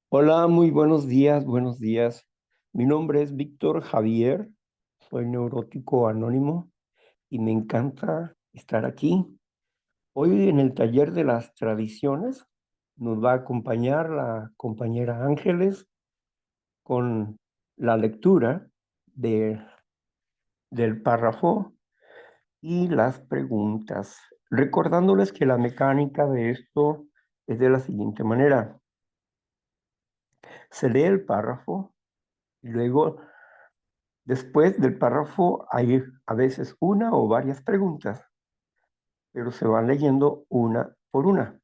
Hola, muy buenos días, buenos días. Mi nombre es Víctor Javier, soy neurótico anónimo y me encanta estar aquí. Hoy en el taller de las tradiciones nos va a acompañar la compañera Ángeles con la lectura de, del párrafo y las preguntas, recordándoles que la mecánica de esto es de la siguiente manera. Se lee el párrafo y luego después del párrafo hay a veces una o varias preguntas, pero se van leyendo una por una.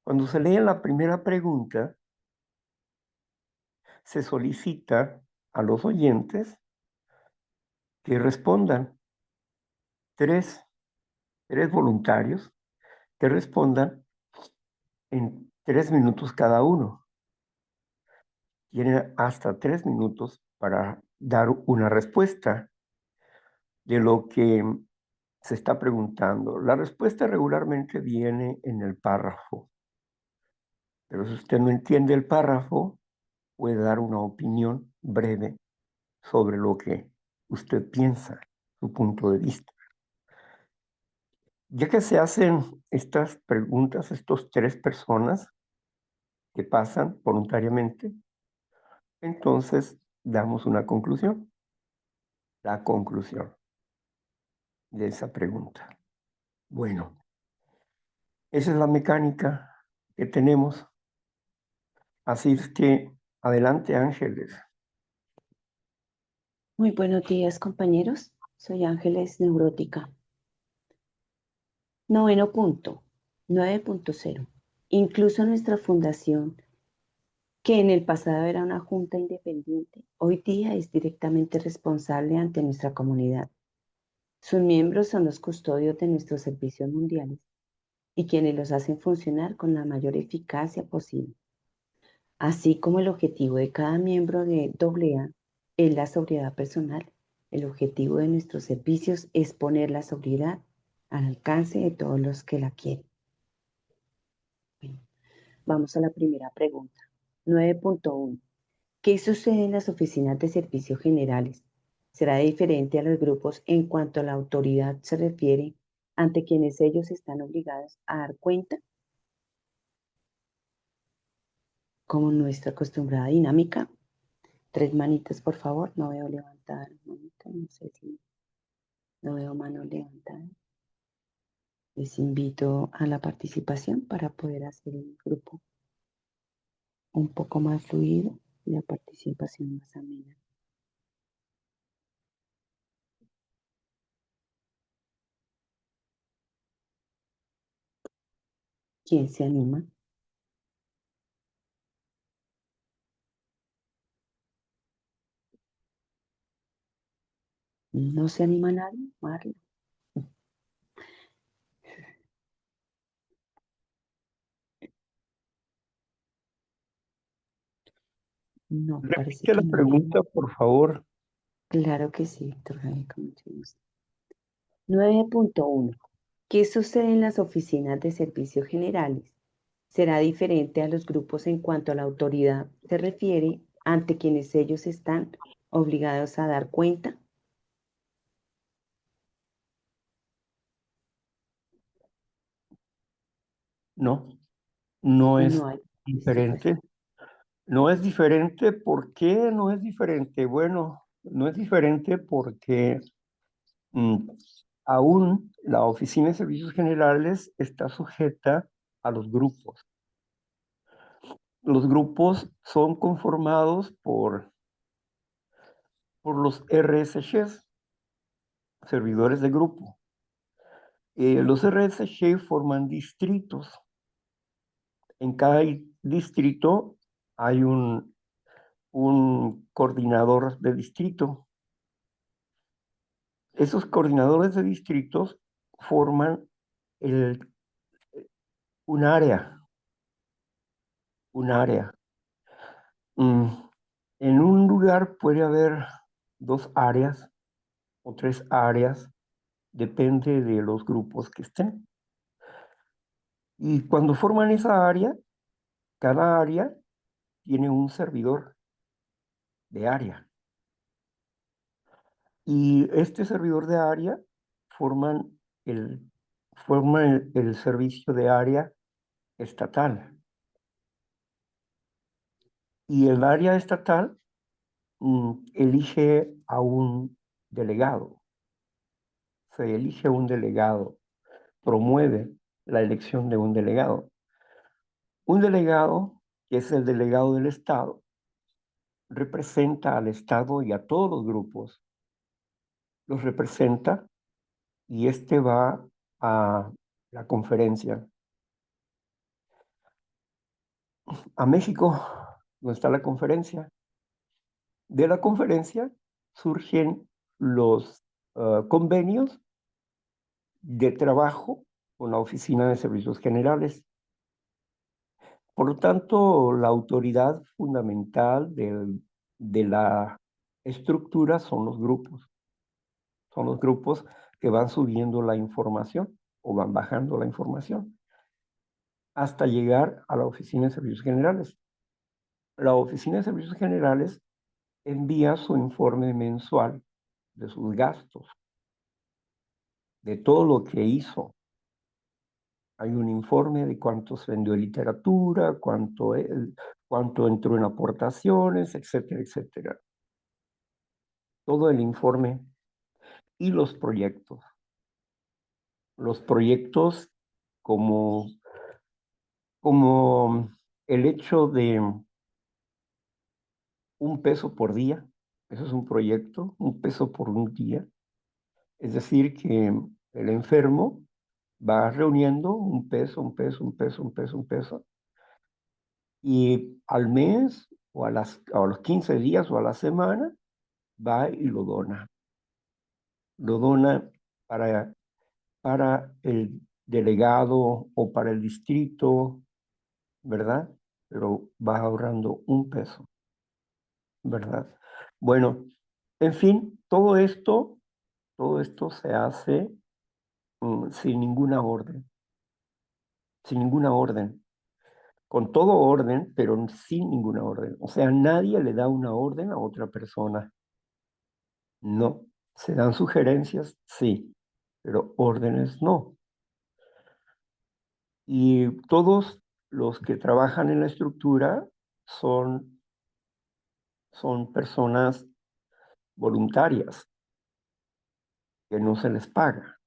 Cuando se lee la primera pregunta, se solicita a los oyentes que respondan, tres, tres voluntarios, que respondan en 3 minutos cada uno. Tienen hasta 3 minutos para dar una respuesta de lo que se está preguntando. La respuesta regularmente viene en el párrafo. Pero si usted no entiende el párrafo, puede dar una opinión breve sobre lo que usted piensa, su punto de vista. Ya que se hacen estas preguntas, estos tres personas que pasan voluntariamente, entonces damos una conclusión, la conclusión de esa pregunta. Bueno, esa es la mecánica que tenemos. Así es que, adelante, Ángeles. Muy buenos días, compañeros. Soy Ángeles Neurótica. Noveno punto, 9.0. Incluso nuestra fundación, que en el pasado era una junta independiente, hoy día es directamente responsable ante nuestra comunidad. Sus miembros son los custodios de nuestros servicios mundiales y quienes los hacen funcionar con la mayor eficacia posible. Así como el objetivo de cada miembro de AA es la sobriedad personal, el objetivo de nuestros servicios es poner la sobriedad al alcance de todos los que la quieren. Bueno, vamos a la primera pregunta. 9.1. ¿Qué sucede en las oficinas de servicios generales? ¿Será diferente a los grupos en cuanto a la autoridad se refiere ante quienes ellos están obligados a dar cuenta? Como nuestra acostumbrada dinámica. Tres manitas, por favor. No veo levantar manita. No sé si no veo mano levantada. Les invito a la participación para poder hacer el grupo un poco más fluido y la participación más amena. ¿Quién se anima? ¿No se anima nadie? Marla. No, parece Repite la que no hay. pregunta, por favor. Claro que sí, Víctor Javier, con mucho gusto. 9.1. ¿Qué sucede en las oficinas de servicios generales? ¿Será diferente a los grupos en cuanto a la autoridad se refiere ante quienes ellos están obligados a dar cuenta? No, no es No hay diferente. participación. No es diferente. ¿Por qué no es diferente? Bueno, no es diferente porque mm, aún la Oficina de Servicios Generales está sujeta a los grupos. Los grupos son conformados por los RSGs, servidores de grupo. Los RSG forman distritos. En cada distrito hay un coordinador de distrito. Esos coordinadores de distritos forman el- un área, un área. Mm, En un lugar puede haber dos áreas o tres áreas, depende de los grupos que estén. Y cuando forman esa área, cada área tiene un servidor de área. Y este servidor de área forman el servicio de área estatal. Y el área estatal elige a un delegado. Se elige un delegado, promueve la elección de un delegado. Un delegado, que es el delegado del Estado, representa al Estado y a todos los grupos. Los representa y este va a la conferencia. A México, donde está la conferencia. De la conferencia surgen los convenios de trabajo con la Oficina de Servicios Generales. Por lo tanto, la autoridad fundamental de la estructura son los grupos. Son los grupos que van subiendo la información o van bajando la información hasta llegar a la Oficina de Servicios Generales. La Oficina de Servicios Generales envía su informe mensual de sus gastos, de todo lo que hizo. Hay un informe de cuánto se vendió de literatura, cuánto entró en aportaciones, etcétera, etcétera. Todo el informe y los proyectos. Los proyectos como el hecho de $1 por día, eso es un proyecto, $1 por un día. Es decir, que el enfermo va reuniendo $1, y al mes o a los 15 días o a la semana va y lo dona. Lo dona para el delegado o para el distrito, ¿verdad? Pero va ahorrando $1, ¿verdad? Bueno, en fin, todo esto se hace sin ninguna orden, con todo orden, pero sin ninguna orden. O sea, nadie le da una orden a otra persona. No. ¿Se dan sugerencias? Sí, pero órdenes no. Y todos los que trabajan en la estructura son personas voluntarias, que no se les paga,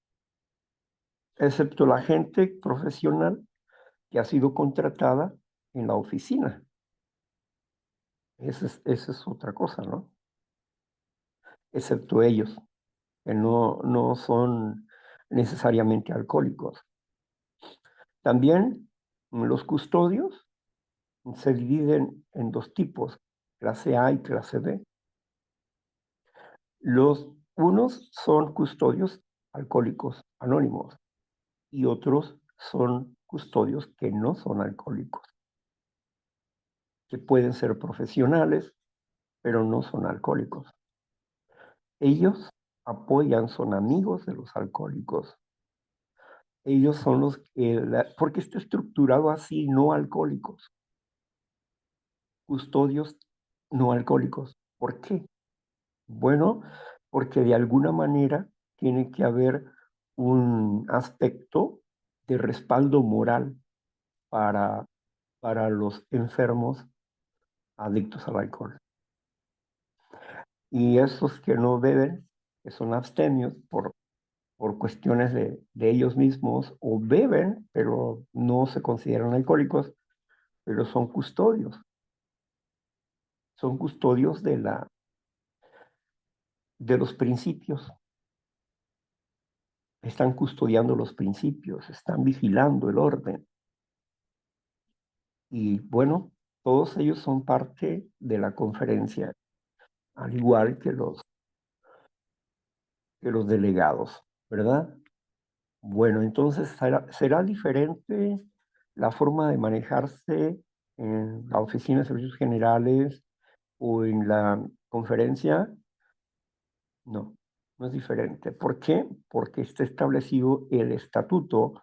excepto la gente profesional que ha sido contratada en la oficina. Esa es otra cosa, ¿no? Excepto ellos, que no son necesariamente alcohólicos. También los custodios se dividen en 2 tipos, clase A y clase B. Los unos son custodios alcohólicos anónimos y otros son custodios que no son alcohólicos, que pueden ser profesionales, pero no son alcohólicos. Ellos apoyan, son amigos de los alcohólicos. Ellos son los que, porque está estructurado así, no alcohólicos, custodios no alcohólicos. ¿Por qué? Bueno, porque de alguna manera tiene que haber un aspecto de respaldo moral para, los enfermos adictos al alcohol. Y esos que no beben, que son abstemios por cuestiones de ellos mismos, o beben, pero no se consideran alcohólicos, pero son custodios. Son custodios de los principios. Están custodiando los principios, están vigilando el orden. Y bueno, todos ellos son parte de la conferencia, al igual que los delegados, ¿verdad? Bueno, entonces será diferente la forma de manejarse en la Oficina de Servicios Generales o en la conferencia. No, no es diferente. ¿Por qué? Porque está establecido el estatuto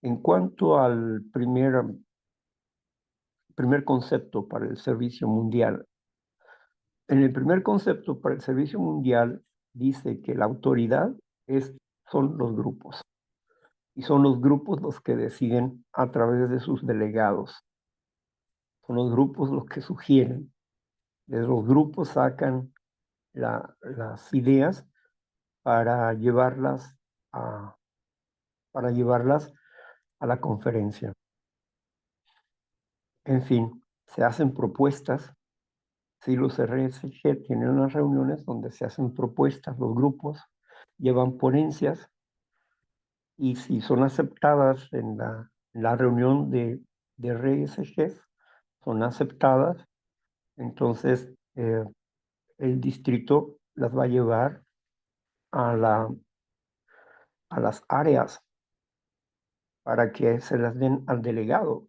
en cuanto al primer primer concepto para el servicio mundial. En el primer concepto para el servicio mundial dice que la autoridad son los grupos, y son los grupos los que deciden a través de sus delegados. Son los grupos los que sugieren. De los grupos sacan las ideas para llevarlas a, para llevarlas a la conferencia. En fin, se hacen propuestas. Si los RSG tienen unas reuniones donde se hacen propuestas, los grupos llevan ponencias, y si son aceptadas en la reunión de RSG, son aceptadas, entonces el distrito las va a llevar a las áreas para que se las den al delegado.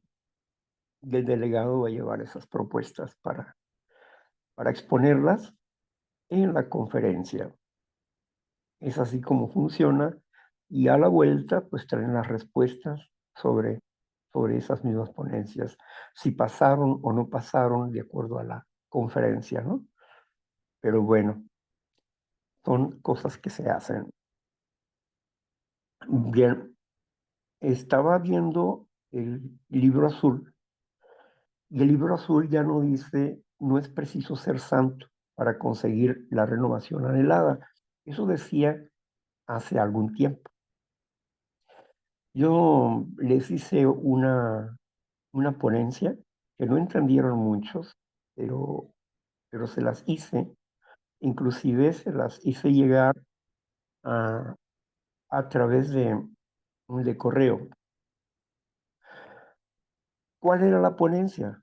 Y el delegado va a llevar esas propuestas para exponerlas en la conferencia. Es así como funciona, y a la vuelta pues traen las respuestas sobre esas mismas ponencias, si pasaron o no pasaron de acuerdo a la conferencia, ¿no? Pero bueno, son cosas que se hacen. Bien, estaba viendo el libro azul, y el libro azul ya no dice, no es preciso ser santo para conseguir la renovación anhelada. Eso decía hace algún tiempo. Yo les hice una ponencia que no entendieron muchos, pero se las hice. Inclusive se las hice llegar a través de correo. ¿Cuál era la ponencia?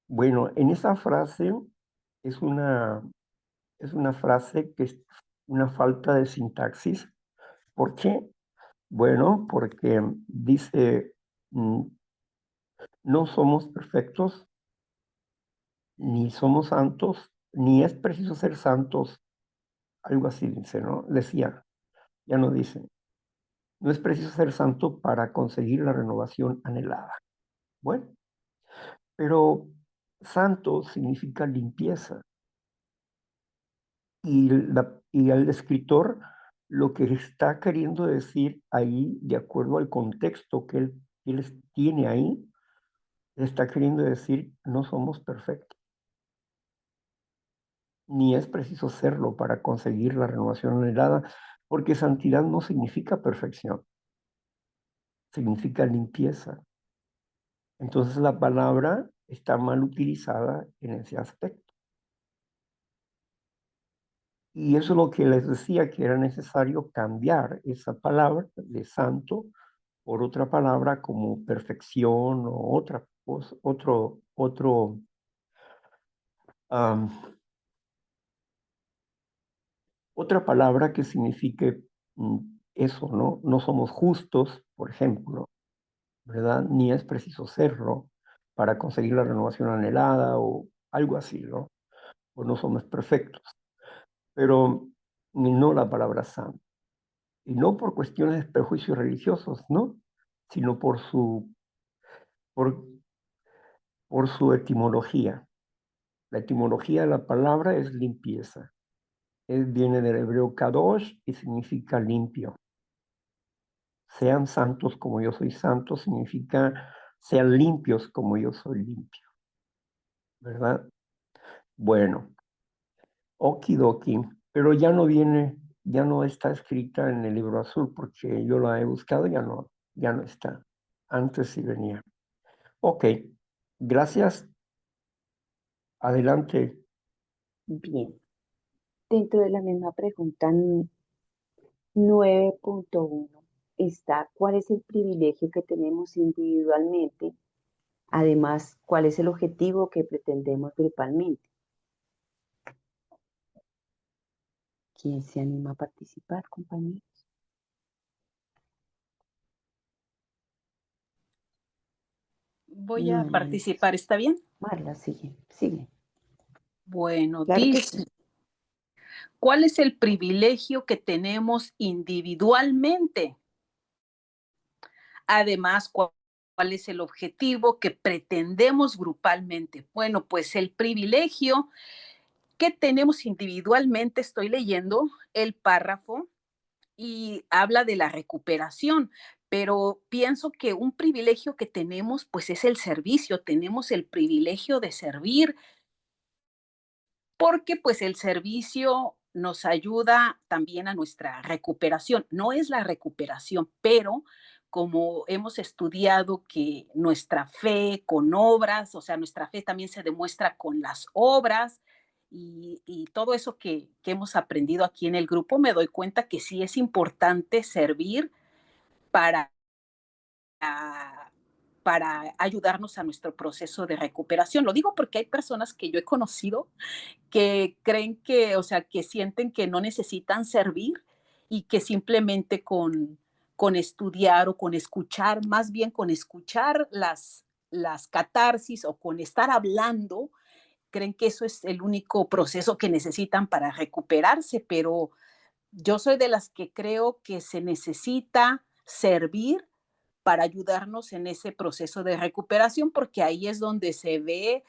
Bueno, en esa frase es una frase que es una falta de sintaxis. ¿Por qué? Bueno, porque dice, no somos perfectos, ni somos santos, ni es preciso ser santos, algo así dice, ¿no? Decía, ya no dice, no es preciso ser santo para conseguir la renovación anhelada. Bueno, pero santo significa limpieza, y el escritor lo que está queriendo decir ahí, de acuerdo al contexto que él tiene ahí, está queriendo decir, no somos perfectos, ni es preciso serlo para conseguir la renovación anhelada, porque santidad no significa perfección, significa limpieza. Entonces la palabra está mal utilizada en ese aspecto. Y eso es lo que les decía, que era necesario cambiar esa palabra de santo por otra palabra como perfección, o otra cosa, otra palabra que signifique eso, ¿no? No somos justos, por ejemplo, ¿verdad? Ni es preciso serlo para conseguir la renovación anhelada o algo así, ¿no? O no somos perfectos, pero no la palabra santo. Y no por cuestiones de prejuicios religiosos, ¿no? Sino por su etimología. La etimología de la palabra es limpieza. Viene del hebreo kadosh y significa limpio. Sean santos como yo soy santo significa sean limpios como yo soy limpio, ¿verdad? Bueno, okidoki, pero ya no está escrita en el libro azul, porque yo la he buscado, ya no está. Antes sí venía. Ok, gracias. Adelante. Bien, dentro de la misma pregunta 9.1 está, ¿cuál es el privilegio que tenemos individualmente? Además, ¿cuál es el objetivo que pretendemos grupalmente? ¿Quién se anima a participar, compañeros? Voy No, a participar, ¿está bien? Marla, sigue, sigue. Bueno, Claro que dice, sí. ¿cuál es el privilegio que tenemos individualmente? Además, ¿cuál ¿Cuál es el objetivo que pretendemos grupalmente? Bueno, pues el privilegio que tenemos individualmente, estoy leyendo el párrafo y habla de la recuperación, pero pienso que un privilegio que tenemos, pues es el servicio, tenemos el privilegio de servir, porque pues el servicio nos ayuda también a nuestra recuperación. No es la recuperación, pero como hemos estudiado que nuestra fe con obras, o sea, nuestra fe también se demuestra con las obras y todo eso que hemos aprendido aquí en el grupo, me doy cuenta que sí es importante servir para para ayudarnos a nuestro proceso de recuperación. Lo digo porque hay personas que yo he conocido que creen que, o sea, que sienten que no necesitan servir y que simplemente con estudiar o con escuchar, más bien con escuchar las catarsis o con estar hablando, creen que eso es el único proceso que necesitan para recuperarse, pero yo soy de las que creo que se necesita servir para ayudarnos en ese proceso de recuperación, porque ahí es donde se ve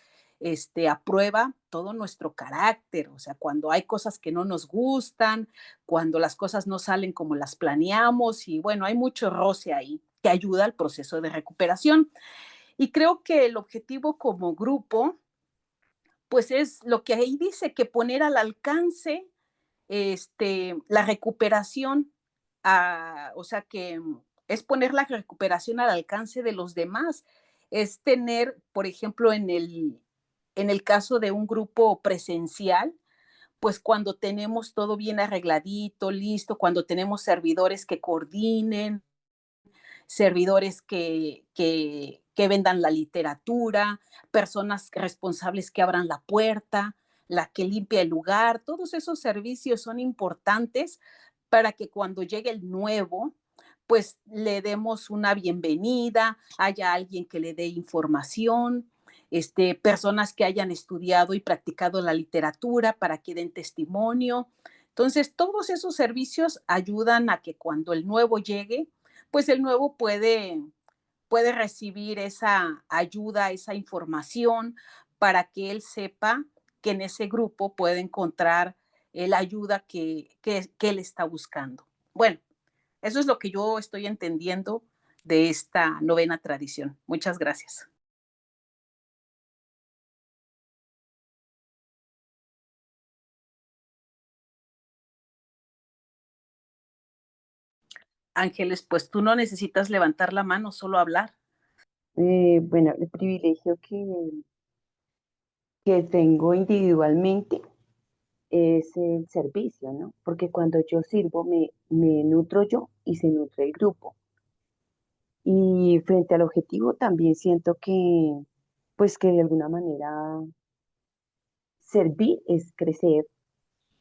a prueba todo nuestro carácter, o sea, cuando hay cosas que no nos gustan, cuando las cosas no salen como las planeamos y bueno, hay mucho roce ahí que ayuda al proceso de recuperación. Y creo que el objetivo como grupo, pues es lo que ahí dice, que poner al alcance la recuperación, o sea, que es poner la recuperación al alcance de los demás, es tener, por ejemplo, en el caso de un grupo presencial, pues cuando tenemos todo bien arregladito, listo, cuando tenemos servidores que coordinen, servidores que vendan la literatura, personas responsables que abran la puerta, la que limpia el lugar, todos esos servicios son importantes para que cuando llegue el nuevo, pues le demos una bienvenida, haya alguien que le dé información, personas que hayan estudiado y practicado la literatura para que den testimonio. Entonces, todos esos servicios ayudan a que cuando el nuevo llegue, pues el nuevo puede recibir esa ayuda, esa información para que él sepa que en ese grupo puede encontrar la ayuda que él está buscando. Bueno, eso es lo que yo estoy entendiendo de esta novena tradición. Muchas gracias. Ángeles, pues tú no necesitas levantar la mano, solo hablar. Bueno, el privilegio que tengo individualmente es el servicio, ¿no? Porque cuando yo sirvo me nutro yo y se nutre el grupo. Y frente al objetivo también siento que, pues que de alguna manera servir es crecer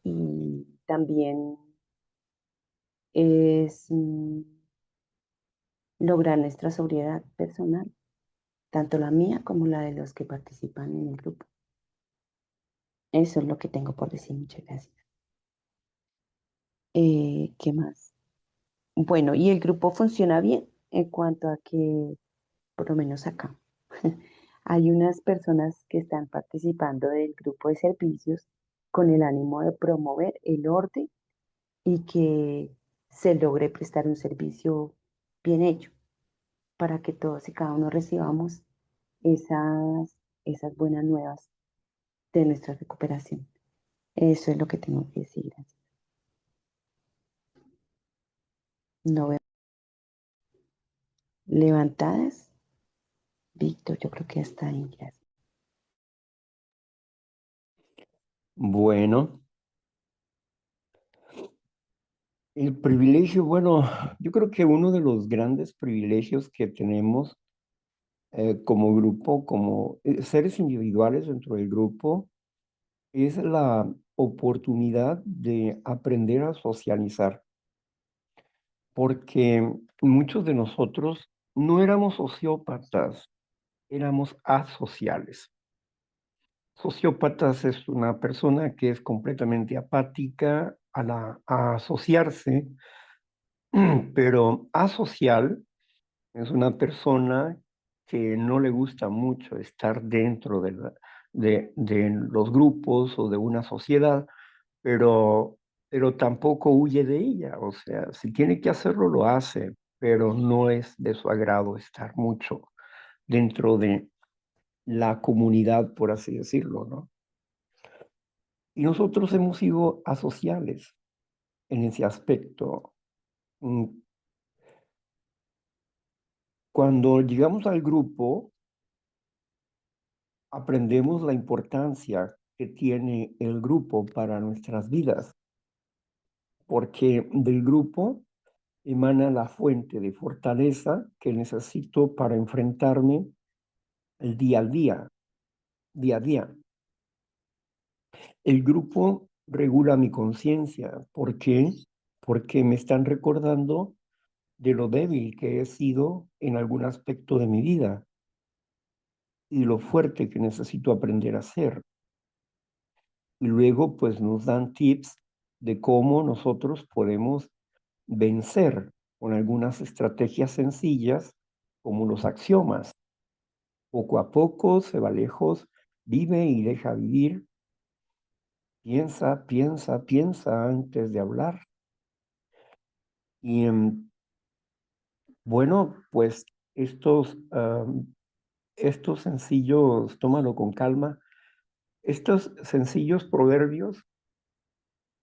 y también es lograr nuestra sobriedad personal, tanto la mía como la de los que participan en el grupo. Eso es lo que tengo por decir. Muchas gracias. ¿Qué más? Bueno, y el grupo funciona bien en cuanto a que, por lo menos acá, hay unas personas que están participando del grupo de servicios con el ánimo de promover el orden y que se logre prestar un servicio bien hecho para que todos y cada uno recibamos esas buenas nuevas de nuestra recuperación. Eso es lo que tengo que decir. Gracias. No veo levantadas. Víctor, yo creo que está ahí. Gracias. Bueno, el privilegio, bueno, yo creo que uno de los grandes privilegios que tenemos como grupo, como seres individuales dentro del grupo, es la oportunidad de aprender a socializar, porque muchos de nosotros no éramos sociópatas, éramos asociales. Sociópatas es una persona que es completamente apática a asociarse, pero asocial es una persona que no le gusta mucho estar dentro de los grupos o de una sociedad, pero tampoco huye de ella. O sea, si tiene que hacerlo, lo hace, pero no es de su agrado estar mucho dentro de la comunidad, por así decirlo, ¿no? Y nosotros hemos sido asociales en ese aspecto. Mm, Cuando llegamos al grupo, aprendemos la importancia que tiene el grupo para nuestras vidas, porque del grupo emana la fuente de fortaleza que necesito para enfrentarme el día a día. El grupo regula mi conciencia. ¿Por qué? Porque me están recordando de lo débil que he sido en algún aspecto de mi vida y lo fuerte que necesito aprender a ser. Y luego, pues nos dan tips de cómo nosotros podemos vencer con algunas estrategias sencillas, como los axiomas. Poco a poco se va lejos, vive y deja vivir, piensa, piensa, piensa antes de hablar. Y bueno, pues estos sencillos, tómalo con calma, estos sencillos proverbios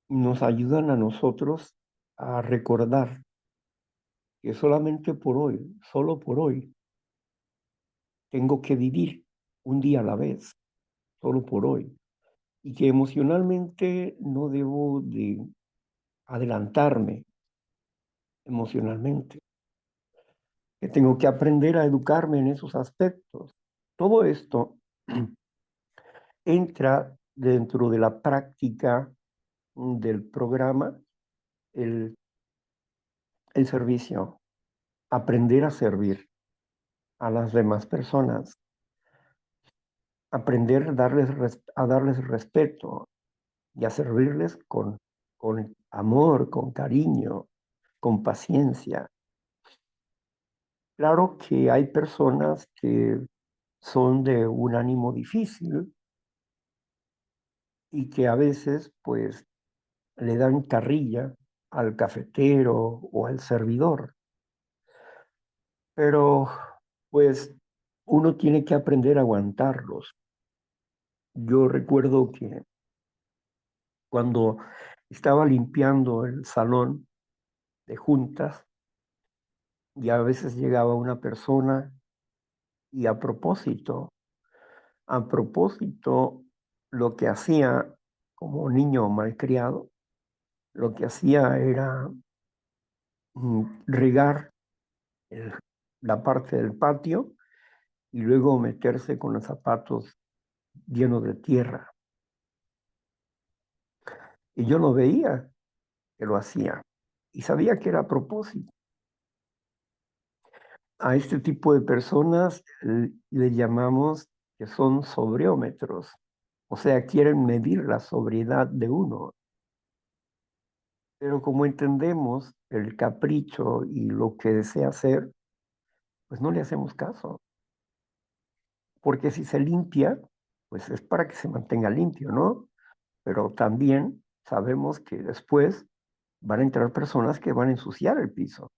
nos ayudan a nosotros a recordar que solamente por hoy, solo por hoy, tengo que vivir un día a la vez, solo por hoy, y que emocionalmente no debo de adelantarme emocionalmente, que tengo que aprender a educarme en esos aspectos. Todo esto entra dentro de la práctica del programa, el, el servicio, aprender a servir a las demás personas, aprender a darles respeto y a servirles con amor, con cariño, con paciencia. Claro que hay personas que son de un ánimo difícil y que a veces pues le dan carrilla al cafetero o al servidor, pero pues uno tiene que aprender a aguantarlos. Yo recuerdo que cuando estaba limpiando el salón de juntas y a veces llegaba una persona y a propósito, lo que hacía como niño malcriado, lo que hacía era regar el- la parte del patio y luego meterse con los zapatos llenos de tierra. Y yo lo veía que lo hacía y sabía que era a propósito. A este tipo de personas le llamamos que son sobriómetros, o sea, quieren medir la sobriedad de uno. Pero como entendemos el capricho y lo que desea hacer, pues no le hacemos caso. Porque si se limpia, pues es para que se mantenga limpio, ¿no? Pero también sabemos que después van a entrar personas que van a ensuciar el piso.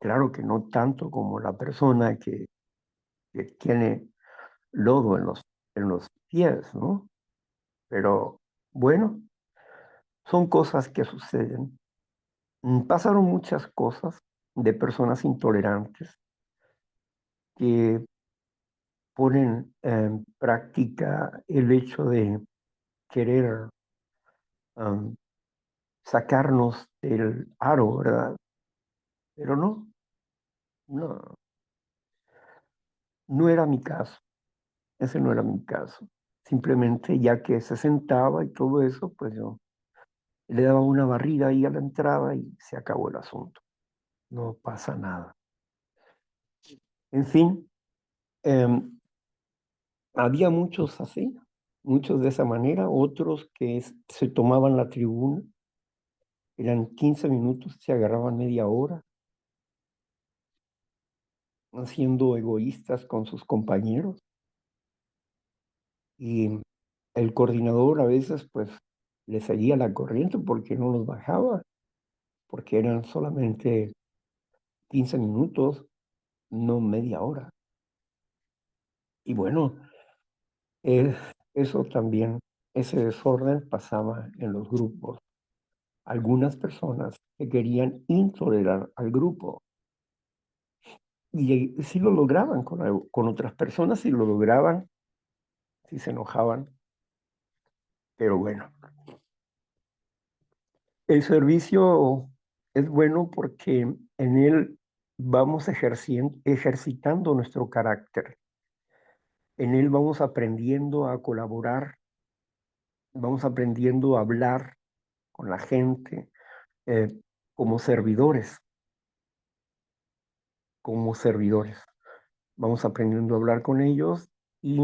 Claro que no tanto como la persona que tiene lodo en los pies, ¿no? Pero bueno, son cosas que suceden. Pasaron muchas cosas de personas intolerantes que ponen en práctica el hecho de querer um, sacarnos del aro, ¿verdad? Pero no, no era mi caso, ese no era mi caso. Simplemente ya que se sentaba y todo eso, pues yo le daba una barrida ahí a la entrada y se acabó el asunto. No pasa nada. En fin, había muchos así, muchos de esa manera, otros que se tomaban la tribuna, eran 15 minutos, se agarraban media hora. siendo egoístas con sus compañeros. Y el coordinador a veces pues le seguía la corriente porque no los bajaba, porque eran solamente 15 minutos, no media hora. Y bueno, eso también, ese desorden pasaba en los grupos. Algunas personas que querían intolerar al grupo y sí lo lograban con otras personas, sí lo lograban, sí se enojaban, pero bueno, el servicio es bueno porque en él vamos ejercitando nuestro carácter. En él vamos aprendiendo a colaborar, vamos aprendiendo a hablar con la gente eh, como servidores, como servidores. Vamos aprendiendo a hablar con ellos y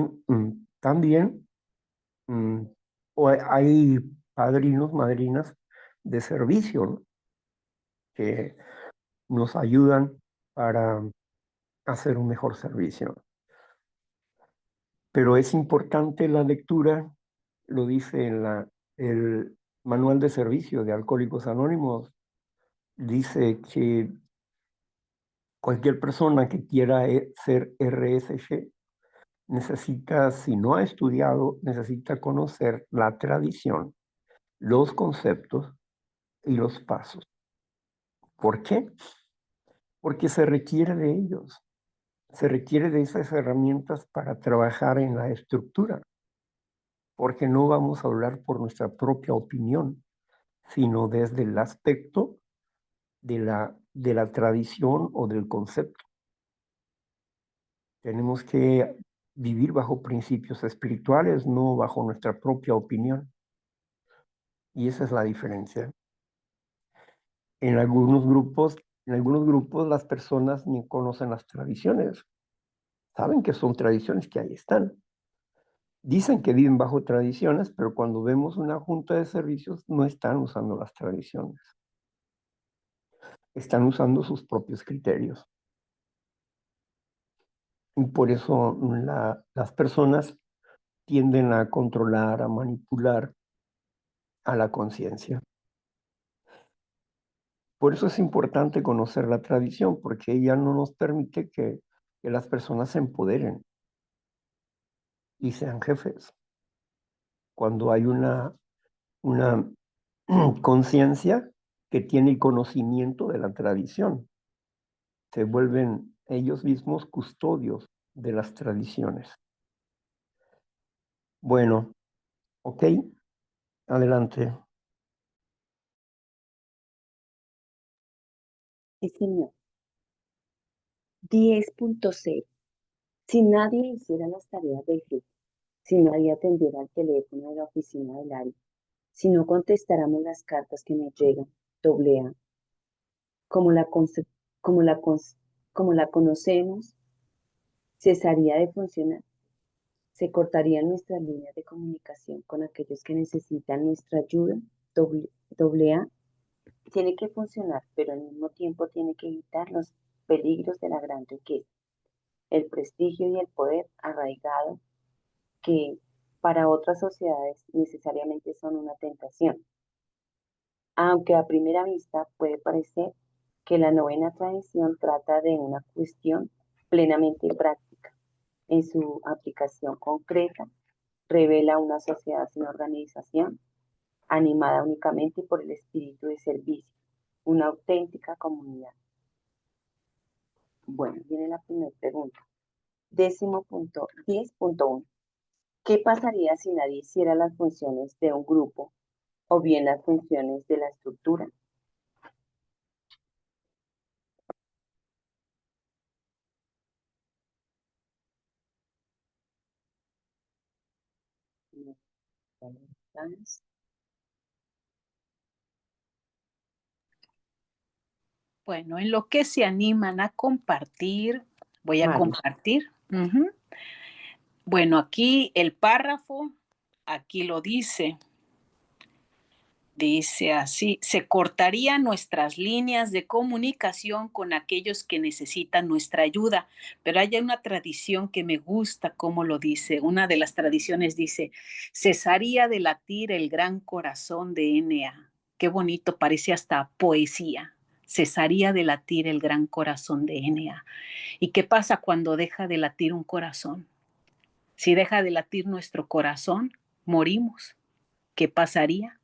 también mm, hay padrinos, madrinas de servicio, ¿no? Que nos ayudan para hacer un mejor servicio. Pero es importante la lectura, lo dice en el manual de servicio de Alcohólicos Anónimos, dice que cualquier persona que quiera ser RSG necesita, si no ha estudiado, necesita conocer la tradición, los conceptos y los pasos. ¿Por qué? Porque se requiere de ellos, se requiere de esas herramientas para trabajar en la estructura, porque no vamos a hablar por nuestra propia opinión, sino desde el aspecto de la tradición o del concepto. Tenemos que vivir bajo principios espirituales, no bajo nuestra propia opinión. Y esa es la diferencia. En algunos grupos las personas ni conocen las tradiciones. Saben que son tradiciones que ahí están. Dicen que viven bajo tradiciones, pero cuando vemos una junta de servicios no están usando las tradiciones. Están usando sus propios criterios. Y por eso las personas tienden a controlar, a manipular a la conciencia. Por eso es importante conocer la tradición, porque ella no nos permite que las personas se empoderen y sean jefes. Cuando hay una conciencia que tiene el conocimiento de la tradición, se vuelven ellos mismos custodios de las tradiciones. Bueno, ok, adelante. Sí, señor. 10.0. Si nadie hiciera las tareas del grupo, si nadie atendiera al teléfono de la oficina del área, si no contestáramos las cartas que nos llegan, A, como la, conce- como la, cons- como la conocemos, cesaría de funcionar. Se cortarían nuestras líneas de comunicación con aquellos que necesitan nuestra ayuda. A tiene que funcionar, pero al mismo tiempo tiene que evitar los peligros de la gran riqueza, el prestigio y el poder arraigado que para otras sociedades necesariamente son una tentación. Aunque a primera vista puede parecer que la novena tradición trata de una cuestión plenamente práctica, en su aplicación concreta revela una sociedad sin organización, animada únicamente por el espíritu de servicio, una auténtica comunidad. Bueno, viene la primera pregunta. 10.1. ¿Qué pasaría si nadie hiciera las funciones de un grupo o bien las funciones de la estructura? Bueno, en lo que se animan a compartir, voy a Mario. compartir. Bueno, aquí el párrafo, aquí lo dice. Dice así, se cortarían nuestras líneas de comunicación con aquellos que necesitan nuestra ayuda, pero hay una tradición que me gusta cómo lo dice. Una de las tradiciones dice, cesaría de latir el gran corazón de Enea. Qué bonito, parece hasta poesía. Cesaría de latir el gran corazón de Enea. ¿Y qué pasa cuando deja de latir un corazón? Si deja de latir nuestro corazón, morimos. ¿Qué pasaría?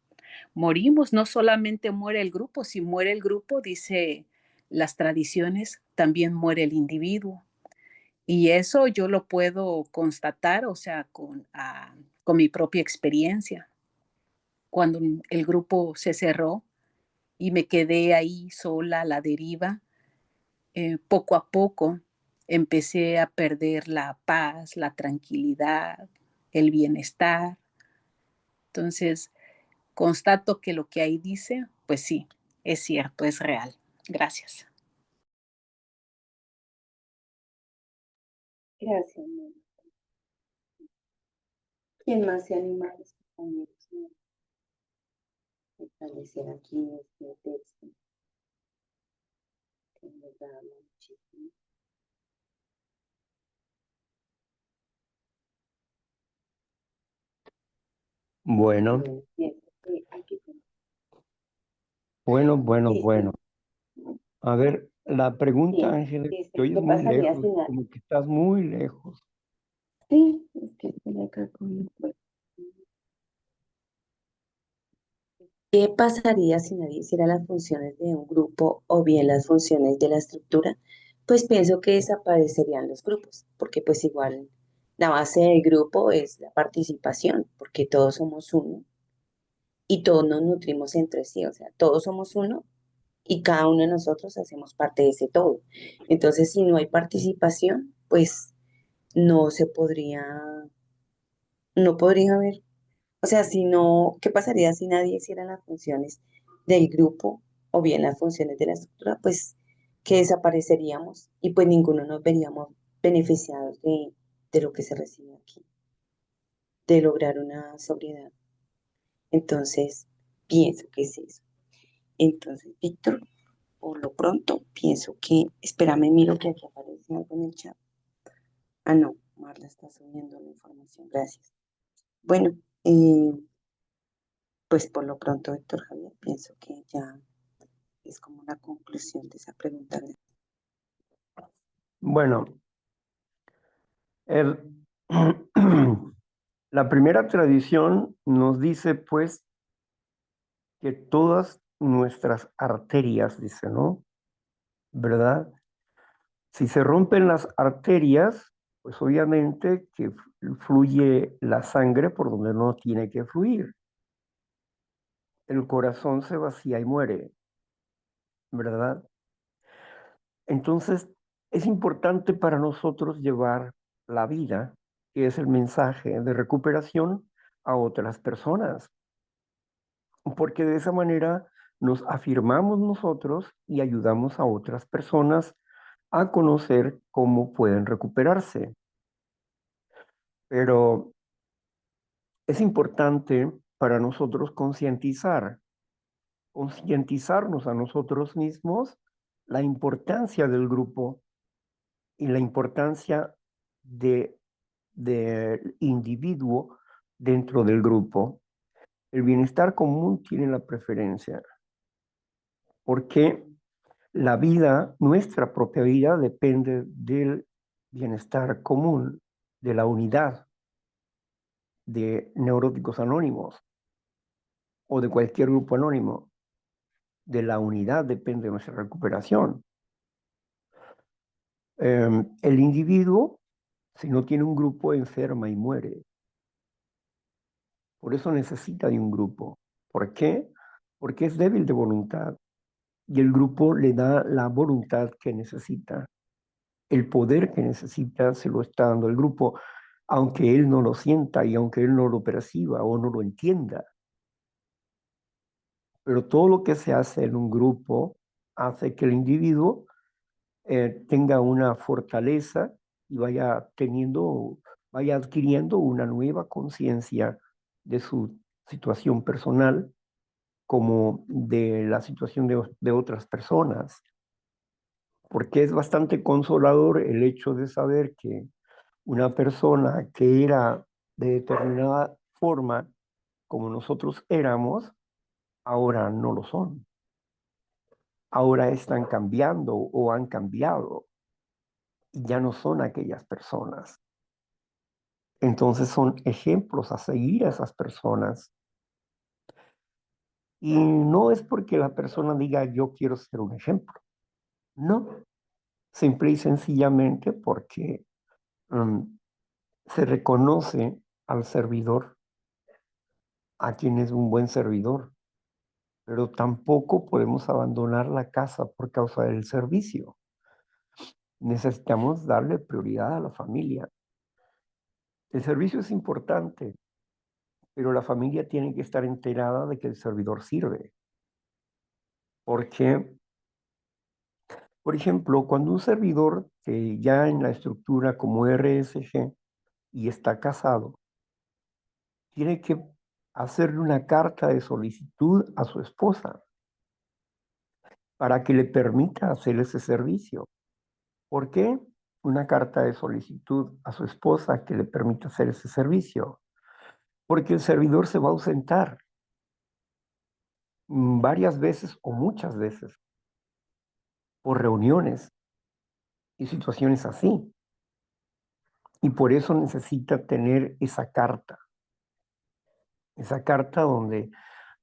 Morimos, no solamente muere el grupo, si muere el grupo, dice las tradiciones, también muere el individuo. Y eso yo lo puedo constatar, o sea, con mi propia experiencia. Cuando el grupo se cerró y me quedé ahí sola a la deriva, poco a poco empecé a perder la paz, la tranquilidad, el bienestar. Entonces, constato que lo que ahí dice, pues sí, es cierto, es real. Gracias. Gracias, Mónica. ¿Quién más se anima a los compañeros a establecer aquí este texto? Que en verdad habla muchísimo. Bueno, Pienso que hay que bueno. dice, A ver, la pregunta, sí, Ángeles, te dice, oyes ¿qué muy pasaría lejos, si nadie? como que estás muy lejos. Sí, es que estoy acá con mi cuerpo. ¿Qué pasaría si nadie hiciera las funciones de un grupo o bien las funciones de la estructura? Pues pienso que desaparecerían los grupos, porque pues igual la base del grupo es la participación, porque todos somos uno y todos nos nutrimos entre sí, o sea, todos somos uno y cada uno de nosotros hacemos parte de ese todo. Entonces, si no hay participación, pues no se podría, no podría haber. O sea, si no, ¿qué pasaría si nadie hiciera las funciones del grupo o bien las funciones de la estructura? Pues que desapareceríamos y pues ninguno nos veríamos beneficiados de lo que se recibe aquí, de lograr una sobriedad. Entonces, pienso que es eso. Entonces, Víctor, por lo pronto, pienso que, espérame, miro que aquí aparece algo en el chat. Ah, no, Marla está subiendo la información, gracias. Bueno, pues por lo pronto, Héctor Javier, pienso que ya es como una conclusión de esa pregunta. Bueno, el, la primera tradición nos dice, pues, que todas nuestras arterias, dice, ¿no? ¿Verdad? Si se rompen las arterias, pues obviamente que fluye la sangre por donde no tiene que fluir. El corazón se vacía y muere, ¿verdad? Entonces, es importante para nosotros llevar la vida, que es el mensaje de recuperación, a otras personas, porque de esa manera nos afirmamos nosotros y ayudamos a otras personas a conocer cómo pueden recuperarse. Pero es importante para nosotros concientizarnos a nosotros mismos la importancia del grupo y la importancia de, del individuo dentro del grupo. El bienestar común tiene la preferencia, porque la vida, nuestra propia vida, depende del bienestar común, de la unidad de neuróticos anónimos o de cualquier grupo anónimo. De la unidad depende nuestra recuperación. El individuo, si no tiene un grupo, enferma y muere. Por eso necesita de un grupo. ¿Por qué? Porque es débil de voluntad y el grupo le da la voluntad que necesita. El poder que necesita se lo está dando el grupo, aunque él no lo sienta y aunque él no lo perciba o no lo entienda. Pero todo lo que se hace en un grupo hace que el individuo tenga una fortaleza y vaya adquiriendo una nueva conciencia de su situación personal como de la situación de otras personas, porque es bastante consolador el hecho de saber que una persona que era de determinada forma, como nosotros éramos, ahora no lo son. Ahora están cambiando o han cambiado y ya no son aquellas personas. Entonces son ejemplos a seguir a esas personas. Y no es porque la persona diga yo quiero ser un ejemplo. No, simple y sencillamente porque se reconoce al servidor, a quien es un buen servidor, pero tampoco podemos abandonar la casa por causa del servicio. Necesitamos darle prioridad a la familia. El servicio es importante, pero la familia tiene que estar enterada de que el servidor sirve. Porque, por ejemplo, cuando un servidor que ya en la estructura como RSG y está casado, tiene que hacerle una carta de solicitud a su esposa para que le permita hacer ese servicio. ¿Por qué? Una carta de solicitud a su esposa que le permita hacer ese servicio. Porque el servidor se va a ausentar varias veces o muchas veces por reuniones y situaciones así. Y por eso necesita tener esa carta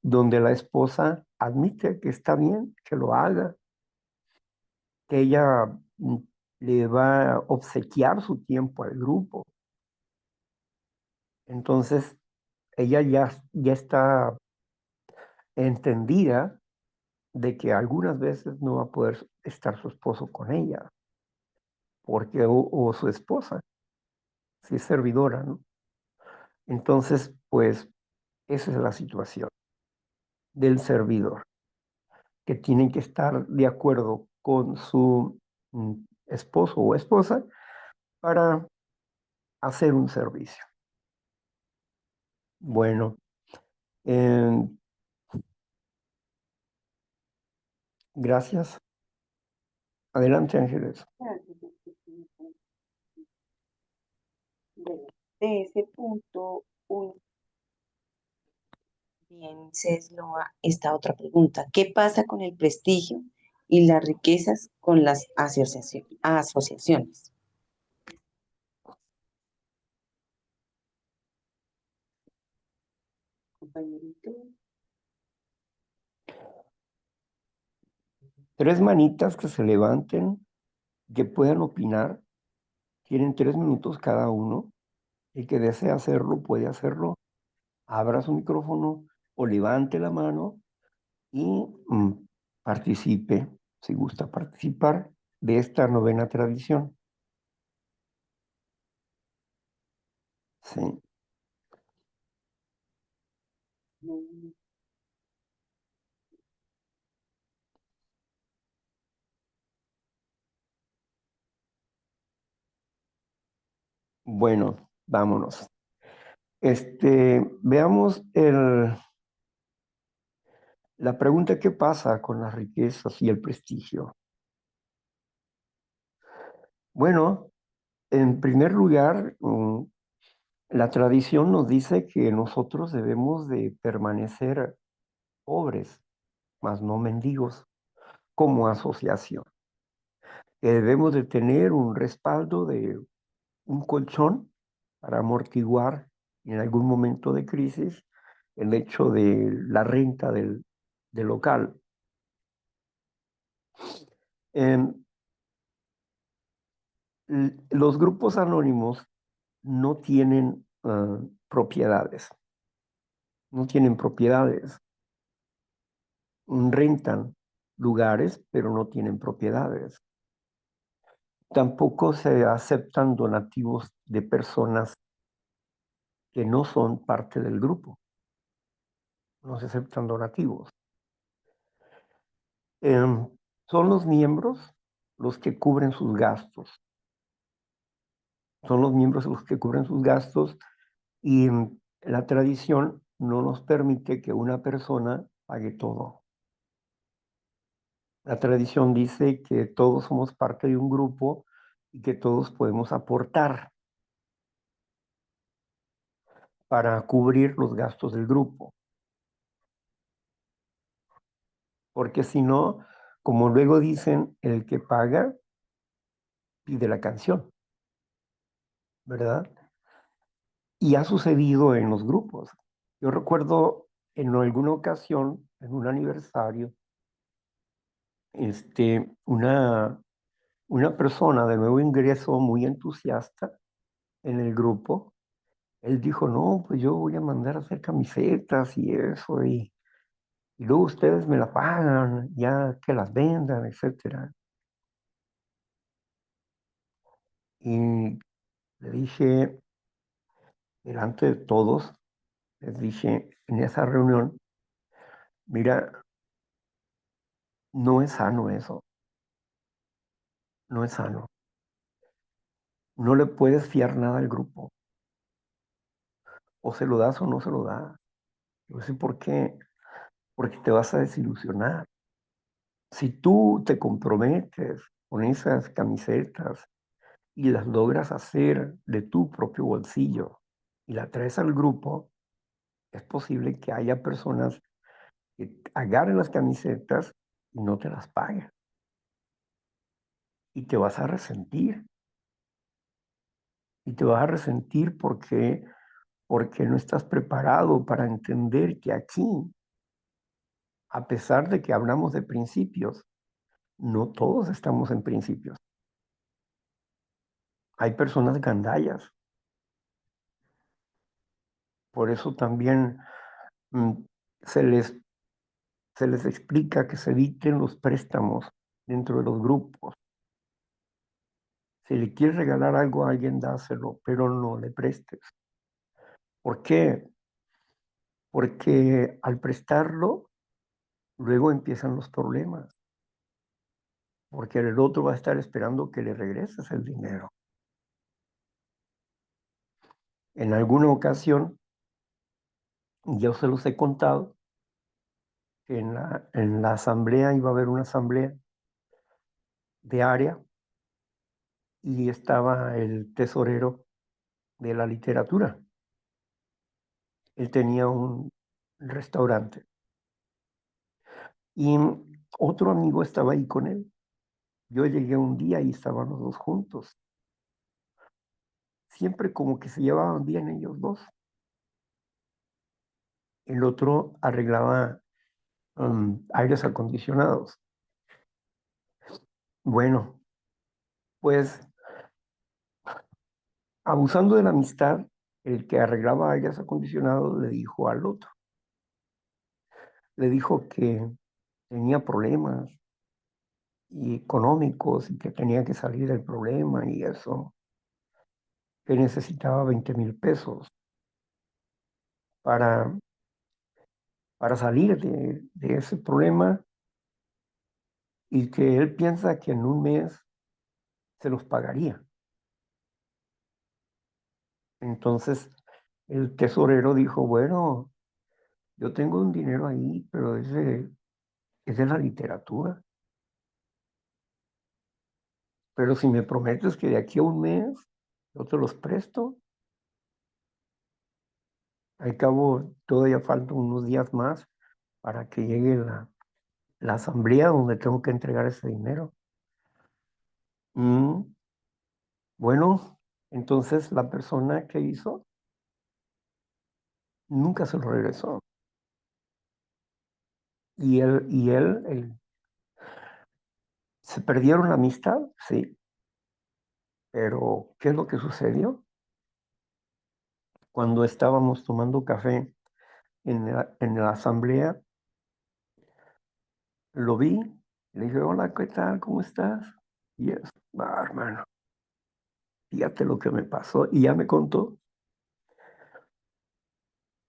donde la esposa admite que está bien, que lo haga, que ella le va a obsequiar su tiempo al grupo. Entonces, ella ya está entendida de que algunas veces no va a poder estar su esposo con ella, porque o su esposa, si es servidora, ¿no? Entonces, pues, esa es la situación del servidor, que tienen que estar de acuerdo con su esposo o esposa para hacer un servicio. Bueno, eh, gracias. Adelante, Ángeles. Bueno, de ese punto, bien se desloa esta otra pregunta. ¿Qué pasa con el prestigio y las riquezas con las asociaciones? Compañerito. 3 manitas que se levanten, que puedan opinar. Tienen 3 minutos cada uno. El que desea hacerlo puede hacerlo. Abra su micrófono o levante la mano y participe, si gusta participar, de esta novena tradición. Sí. Bueno, vámonos. Veamos la pregunta: ¿qué pasa con las riquezas y el prestigio? Bueno, en primer lugar, la tradición nos dice que nosotros debemos de permanecer pobres, mas no mendigos, como asociación. Que debemos de tener un respaldo de un colchón para amortiguar en algún momento de crisis el hecho de la renta del local. Em, los grupos anónimos no tienen propiedades, no tienen propiedades, rentan lugares, pero no tienen propiedades. Tampoco se aceptan donativos de personas que no son parte del grupo. No se aceptan donativos. Son los miembros los que cubren sus gastos. Son los miembros los que cubren sus gastos y la tradición no nos permite que una persona pague todo. La tradición dice que todos somos parte de un grupo y que todos podemos aportar para cubrir los gastos del grupo. Porque si no, como luego dicen, el que paga pide la canción, ¿verdad? Y ha sucedido en los grupos. Yo recuerdo en alguna ocasión, en un aniversario, una persona de nuevo ingreso muy entusiasta en el grupo. Él dijo, no, pues yo voy a mandar a hacer camisetas y eso, y luego ustedes me la pagan, ya que las vendan, etcétera. Y le dije, delante de todos, les dije en esa reunión, mira, no es sano eso, no es sano. No le puedes fiar nada al grupo. O se lo das o no se lo das. Yo sé por qué. Porque te vas a desilusionar. Si tú te comprometes con esas camisetas y las logras hacer de tu propio bolsillo y la traes al grupo, es posible que haya personas que agarren las camisetas y no te las paguen. Y te vas a resentir. Y te vas a resentir porque no estás preparado para entender que aquí, a pesar de que hablamos de principios, no todos estamos en principios. Hay personas gandallas. Por eso también mm, se les, se les explica que se eviten los préstamos dentro de los grupos. Si le quieres regalar algo a alguien, dáselo, pero no le prestes. ¿Por qué? Porque al prestarlo, luego empiezan los problemas. Porque el otro va a estar esperando que le regreses el dinero. En alguna ocasión, yo se los he contado, que en la asamblea iba a haber una asamblea de área y estaba el tesorero de la literatura. Él tenía un restaurante y otro amigo estaba ahí con él. Yo llegué un día y estaban los dos juntos. Siempre como que se llevaban bien ellos dos. El otro arreglaba aires acondicionados. Bueno, pues abusando de la amistad, el que arreglaba aires acondicionados le dijo al otro, le dijo que tenía problemas y económicos y que tenía que salir del problema y eso, que necesitaba 20,000 pesos para, para salir de ese problema y que él piensa que en un mes se los pagaría. Entonces el tesorero dijo, bueno, yo tengo un dinero ahí, pero es de la literatura. Pero si me prometes que de aquí a un mes yo te los presto, al cabo todavía faltan unos días más para que llegue la asamblea donde tengo que entregar ese dinero. Mm, bueno, entonces la persona que hizo nunca se lo regresó. Se perdieron la amistad, sí, pero ¿qué es lo que sucedió? Cuando estábamos tomando café en la asamblea, lo vi, le dije, hola, ¿qué tal? ¿Cómo estás? Y es, hermano, fíjate lo que me pasó. Y ya me contó,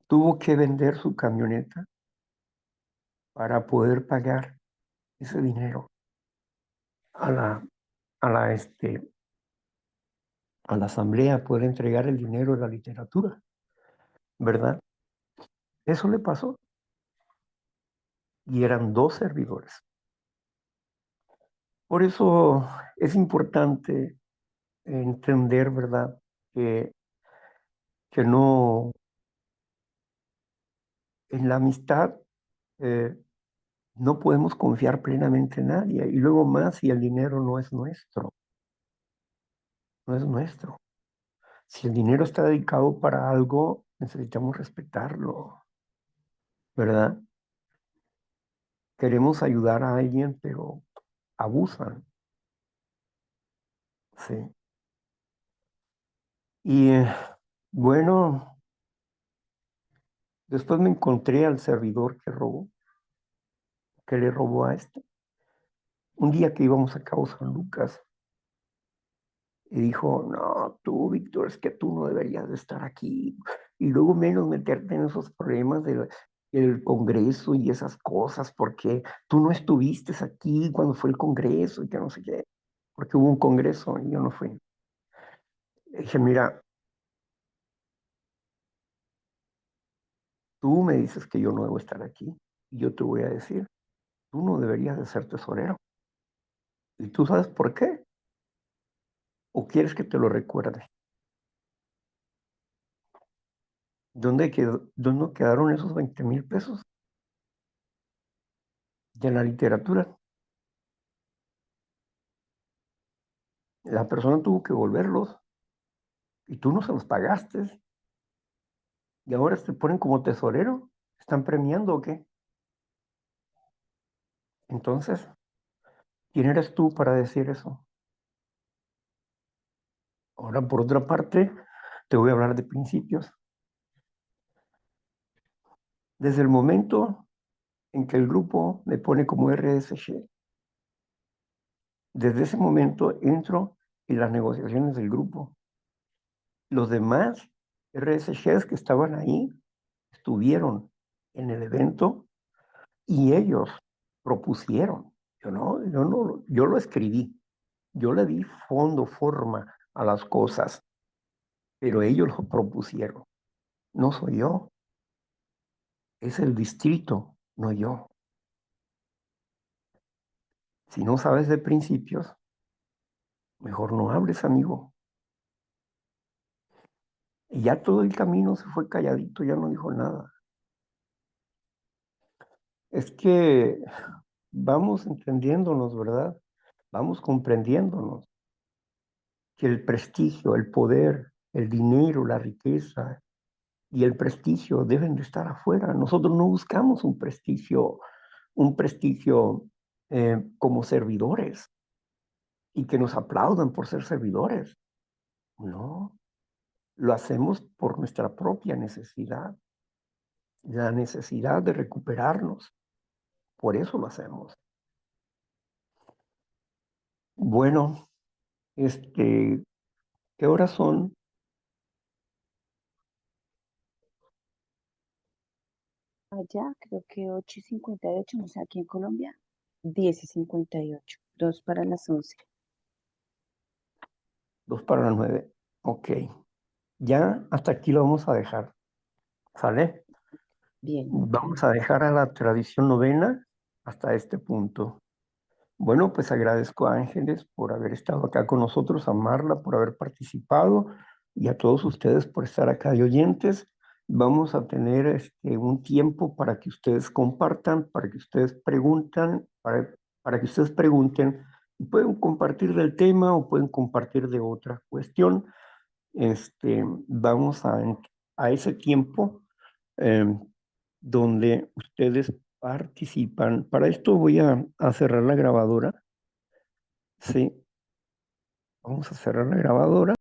tuvo que vender su camioneta para poder pagar ese dinero a la, a la, este, a la asamblea, poder entregar el dinero de la literatura, ¿verdad? Eso le pasó. y eran 2 servidores. Por eso es importante entender, ¿verdad? Que no, en la amistad eh, no podemos confiar plenamente en nadie. Y luego más si el dinero no es nuestro, no es nuestro. Si el dinero está dedicado para algo, necesitamos respetarlo, ¿verdad? Queremos ayudar a alguien, pero abusan, sí. Y bueno, después me encontré al servidor que le robó a este. Un día que íbamos a Cabo San Lucas, y dijo, no, tú, Víctor, es que tú no deberías de estar aquí. Y luego menos meterte en esos problemas del Congreso y esas cosas, porque tú no estuviste aquí cuando fue el Congreso y que no sé qué, porque hubo un Congreso y yo no fui. Le dije, mira, tú me dices que yo no debo estar aquí y yo te voy a decir, tú no deberías de ser tesorero. ¿Y tú sabes por qué? ¿O quieres que te lo recuerde? ¿Dónde quedaron esos 20,000 pesos de la literatura? La persona tuvo que volverlos y tú no se los pagaste y ahora te ponen como tesorero. ¿Están premiando o qué? Entonces, ¿quién eres tú para decir eso? Ahora, por otra parte, te voy a hablar de principios. Desde el momento en que el grupo me pone como RSG, desde ese momento entro en las negociaciones del grupo. Los demás RSGs que estaban ahí estuvieron en el evento y ellos propusieron. Yo lo escribí, yo le di forma a las cosas, pero ellos lo propusieron. No soy yo, es el distrito, no yo. Si no sabes de principios, mejor no hables, amigo. Y ya todo el camino se fue calladito, ya no dijo nada. Es que vamos entendiéndonos, ¿verdad? Vamos comprendiéndonos que el prestigio, el poder, el dinero, la riqueza y el prestigio deben de estar afuera. Nosotros no buscamos un prestigio como servidores y que nos aplaudan por ser servidores. No, lo hacemos por nuestra propia necesidad, la necesidad de recuperarnos. Por eso lo hacemos. Bueno, ¿qué horas son? Allá creo que 8:58, no sé, aquí en Colombia, 10:58, 2 para las 11. 2 para las 9. Ok, ya hasta aquí lo vamos a dejar. ¿Sale? Bien, ok. Vamos a dejar a la tradición novena hasta este punto. Bueno, pues agradezco a Ángeles por haber estado acá con nosotros, a Marla por haber participado y a todos ustedes por estar acá de oyentes. Vamos a tener un tiempo para que ustedes compartan, para que ustedes preguntan, para que ustedes pregunten. Pueden compartir del tema o pueden compartir de otra cuestión. Vamos a ese tiempo em, donde ustedes participan. Para esto voy a cerrar la grabadora. Sí, vamos a cerrar la grabadora.